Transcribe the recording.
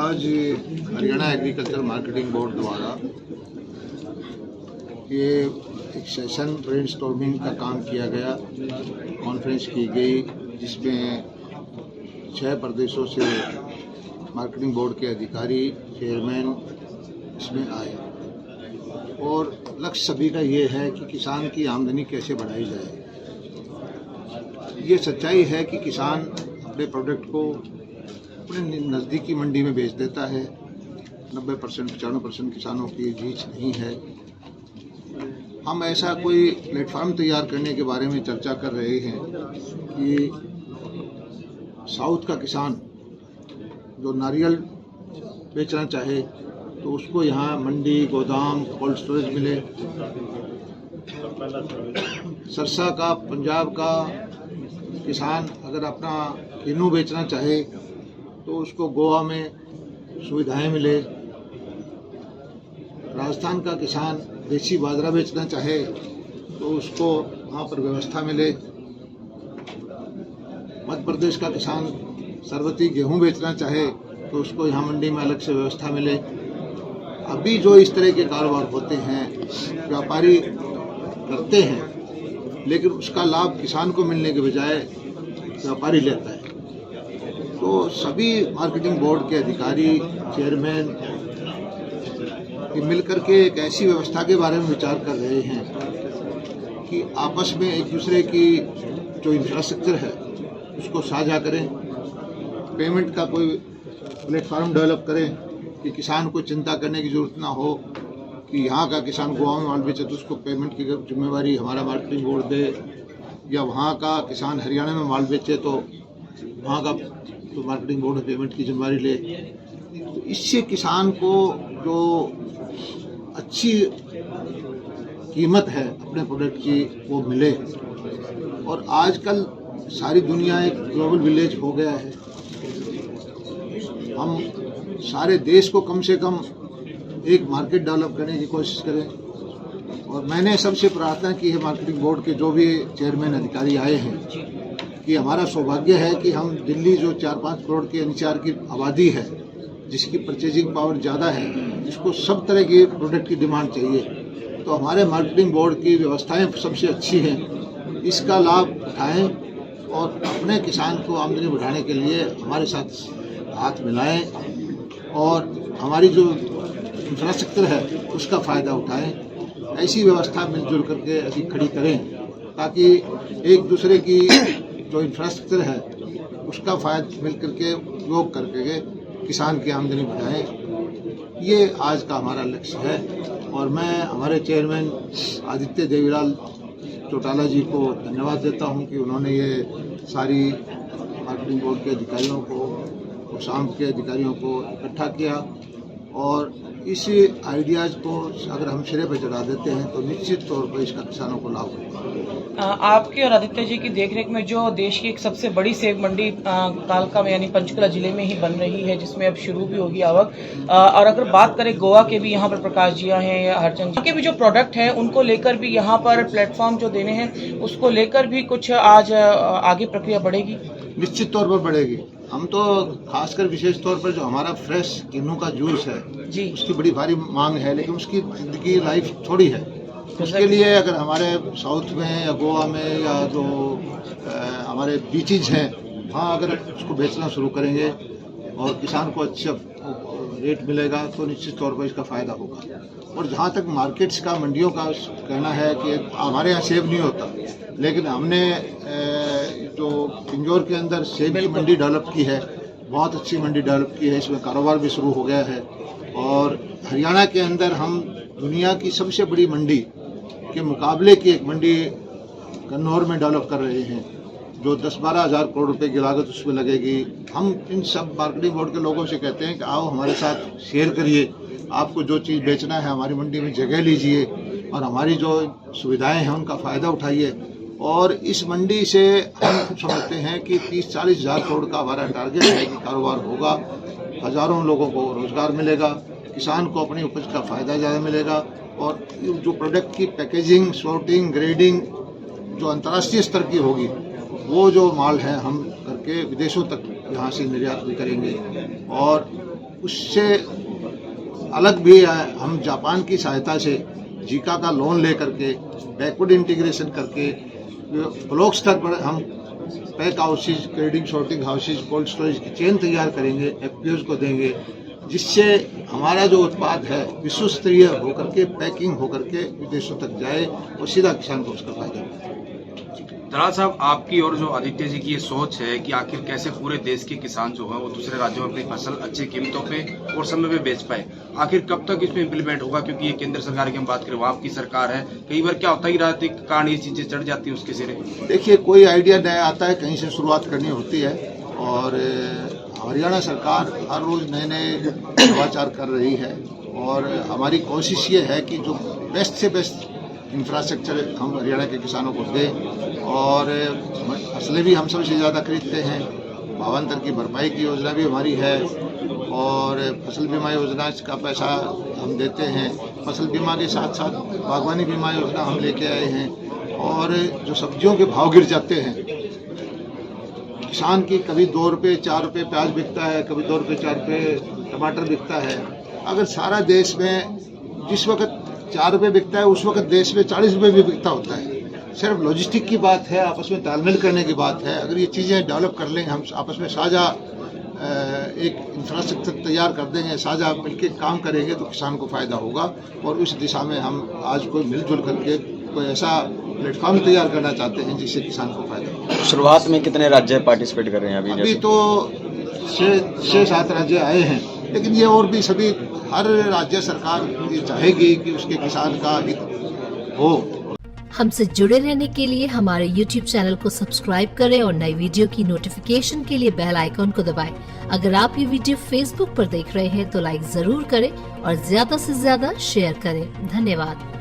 आज Haryana agriculture marketing board द्वारा ये एक सेशन ब्रेनस्टॉर्मिंग का काम किया गया, कॉन्फ्रेंस की गई जिसमें 6 प्रदेशों से मार्केटिंग बोर्ड के अधिकारी, चेयरमैन इसमें आए और लक्ष्य सभी का ये है कि किसान की आमदनी कैसे बढ़ाई जाए। ये सच्चाई है कि किसान अपने प्रोडक्ट को अपने नज़दीकी मंडी में बेच देता है। 90% 95% किसानों की रीच नहीं है। हम ऐसा कोई प्लेटफॉर्म तैयार करने के बारे में चर्चा कर रहे हैं कि साउथ का किसान जो नारियल बेचना चाहे तो उसको यहाँ मंडी, गोदाम, कोल्ड स्टोरेज मिले। सरसा का, पंजाब का किसान अगर अपना किन्नू बेचना चाहे तो उसको गोवा में सुविधाएं मिले। राजस्थान का किसान देसी बाजरा बेचना चाहे तो उसको वहाँ पर व्यवस्था मिले। मध्य प्रदेश का किसान सरबती गेहूं बेचना चाहे तो उसको यहाँ मंडी में अलग से व्यवस्था मिले। अभी जो इस तरह के कारोबार होते हैं, व्यापारी करते हैं, लेकिन उसका लाभ किसान को मिलने के बजाय व्यापारी लेता है। तो सभी मार्केटिंग बोर्ड के अधिकारी, चेयरमैन ये मिलकर के एक ऐसी व्यवस्था के बारे में विचार कर रहे हैं कि आपस में एक दूसरे की जो इंफ्रास्ट्रक्चर है उसको साझा करें, पेमेंट का कोई प्लेटफॉर्म डेवलप करें कि किसान को चिंता करने की जरूरत ना हो कि यहाँ का किसान गोवा में माल बेचे तो उसको पेमेंट की जिम्मेवारी हमारा मार्केटिंग बोर्ड दे, या वहाँ का किसान हरियाणा में माल बेचे तो वहाँ का तो मार्केटिंग बोर्ड पेमेंट की जिम्मेवारी ले। तो इससे किसान को जो अच्छी कीमत है अपने प्रोडक्ट की वो मिले। और आजकल सारी दुनिया एक ग्लोबल विलेज हो गया है। हम सारे देश को कम से कम एक मार्केट डेवलप करने की कोशिश करें। और मैंने सबसे प्रार्थना की है मार्केटिंग बोर्ड के जो भी चेयरमैन अधिकारी आए हैं कि हमारा सौभाग्य है कि हम दिल्ली जो 4-5 करोड़ के NCR की आबादी है, जिसकी परचेजिंग पावर ज़्यादा है, जिसको सब तरह के प्रोडक्ट की डिमांड चाहिए, तो हमारे मार्केटिंग बोर्ड की व्यवस्थाएं सबसे अच्छी हैं। इसका लाभ उठाएं और अपने किसान को आमदनी बढ़ाने के लिए हमारे साथ हाथ मिलाएं और हमारी जो इंफ्रास्ट्रक्चर है उसका फ़ायदा उठाएं। ऐसी व्यवस्था मिलजुल करके अभी खड़ी करें ताकि एक दूसरे की जो इंफ्रास्ट्रक्चर है उसका फ़ायदा मिल करके उपयोग करके किसान की आमदनी बढ़ाएं। ये आज का हमारा लक्ष्य है। और मैं हमारे चेयरमैन आदित्य देवीलाल चौटाला जी को धन्यवाद देता हूं कि उन्होंने ये सारी मार्केटिंग बोर्ड के अधिकारियों को और शाम के अधिकारियों को इकट्ठा किया। और इस आइडियाज़ को अगर हम सिरे पर चढ़ा देते हैं तो निश्चित तौर पर इसका किसानों को लाभ होगा। आपके और आदित्य जी की देखरेख में जो देश की एक सबसे बड़ी सेब मंडी कालका में यानी पंचकुला जिले में ही बन रही है, जिसमें अब शुरू भी होगी आवक। और अगर बात करें गोवा के भी, यहाँ पर प्रकाश जिया हैं या हरचंद जी के भी जो प्रोडक्ट हैं उनको लेकर भी यहाँ पर प्लेटफॉर्म जो देने हैं उसको लेकर भी कुछ आज आगे प्रक्रिया बढ़ेगी। निश्चित तौर पर बढ़ेगी। हम तो खासकर विशेष तौर पर जो हमारा फ्रेश किन्नू का जूस है जी, उसकी बड़ी भारी मांग है, लेकिन उसकी जिंदगी लाइफ थोड़ी है। उसके लिए अगर हमारे साउथ में या गोवा में या जो हमारे बीचेज हैं वहाँ अगर उसको बेचना शुरू करेंगे और किसान को अच्छा रेट मिलेगा तो निश्चित तौर पर इसका फ़ायदा होगा। और जहाँ तक मार्केट्स का, मंडियों का कहना है कि हमारे यहाँ सेब नहीं होता, लेकिन हमने जो पिंजौर के अंदर सेब की मंडी डेवलप की है, बहुत अच्छी मंडी डेवलप की है, इसमें कारोबार भी शुरू हो गया है। और हरियाणा के अंदर हम दुनिया की सबसे बड़ी मंडी के मुकाबले की एक मंडी कन्नौर में डेवलप कर रहे हैं जो 10-12 हज़ार करोड़ रुपए की लागत उसमें लगेगी। हम इन सब मार्केटिंग बोर्ड के लोगों से कहते हैं कि आओ हमारे साथ शेयर करिए, आपको जो चीज़ बेचना है हमारी मंडी में जगह लीजिए और हमारी जो सुविधाएं हैं उनका फ़ायदा उठाइए। और इस मंडी से हम समझते हैं कि 30-40 हज़ार करोड़ का हमारा टारगेट है कि कारोबार होगा, हज़ारों लोगों को रोज़गार मिलेगा, किसान को अपनी उपज का फ़ायदा ज़्यादा मिलेगा। और जो प्रोडक्ट की पैकेजिंग, सॉर्टिंग, ग्रेडिंग जो अंतर्राष्ट्रीय स्तर की होगी, वो जो माल है हम करके विदेशों तक यहाँ से निर्यात भी करेंगे। और उससे अलग भी हम जापान की सहायता से जीका का लोन लेकर के बैकवर्ड इंटीग्रेशन करके ब्लॉक स्तर पर हम pack houses, grading sorting houses, cold storage की चेन तैयार करेंगे, एफपीओज को देंगे, जिससे हमारा जो उत्पाद है विश्व स्तरीय होकर के पैकिंग होकर के विदेशों तक जाए और सीधा किसान को उसका फायदा मिले। दलाल साहब, आपकी और जो आदित्य जी की ये सोच है कि आखिर कैसे पूरे देश के किसान जो है वो दूसरे राज्यों में अपनी फसल अच्छी कीमतों पे और समय पे बेच पाए, आखिर कब तक इसमें इम्प्लीमेंट होगा? क्योंकि ये केंद्र सरकार की हम बात करें, वो आपकी सरकार है, कई बार क्या होता है कि राजनीतिक कारण ये चीजें चढ़ जाती है उसके सिरे। देखिए, कोई आइडिया नया आता है, कहीं से शुरुआत करनी होती है और हरियाणा सरकार हर रोज नए नए नवाचार कर रही है और हमारी कोशिश ये है कि जो बेस्ट से बेस्ट इंफ्रास्ट्रक्चर हम हरियाणा के किसानों को दें और फसलें भी हम सबसे ज़्यादा खरीदते हैं। भावांतर की भरपाई की योजना भी हमारी है और फसल बीमा योजना का पैसा हम देते हैं। फसल बीमा के साथ साथ बागवानी बीमा योजना हम लेके आए हैं और जो सब्जियों के भाव गिर जाते हैं, किसान की कभी 2 रुपये 4 रुपये प्याज बिकता है, कभी 2 रुपये 4 रुपये टमाटर बिकता है। अगर सारा देश में जिस वक्त 4 रुपये बिकता है उस वक्त देश में 40 रुपये भी बिकता होता है। सिर्फ लॉजिस्टिक की बात है, आपस में तालमेल करने की बात है। अगर ये चीज़ें डेवलप कर लेंगे, हम आपस में साझा एक इंफ्रास्ट्रक्चर तैयार कर देंगे, साझा मिलकर काम करेंगे तो किसान को फायदा होगा और उस दिशा में हम आज कोई मिलजुल करके कोई ऐसा प्लेटफॉर्म तैयार करना चाहते हैं जिससे किसान को फायदा हो। शुरुआत में कितने राज्य पार्टिसिपेट कर रहे हैं अभी तो 6-7 राज्य आए हैं, लेकिन ये और भी सभी हर राज्य सरकार ये चाहेगी कि उसके किसान का हित हो। हमसे जुड़े रहने के लिए हमारे YouTube चैनल को सब्सक्राइब करें और नई वीडियो की नोटिफिकेशन के लिए बेल आइकॉन को दबाएं। अगर आप ये वीडियो Facebook पर देख रहे हैं तो लाइक जरूर करें और ज्यादा से ज्यादा शेयर करें। धन्यवाद।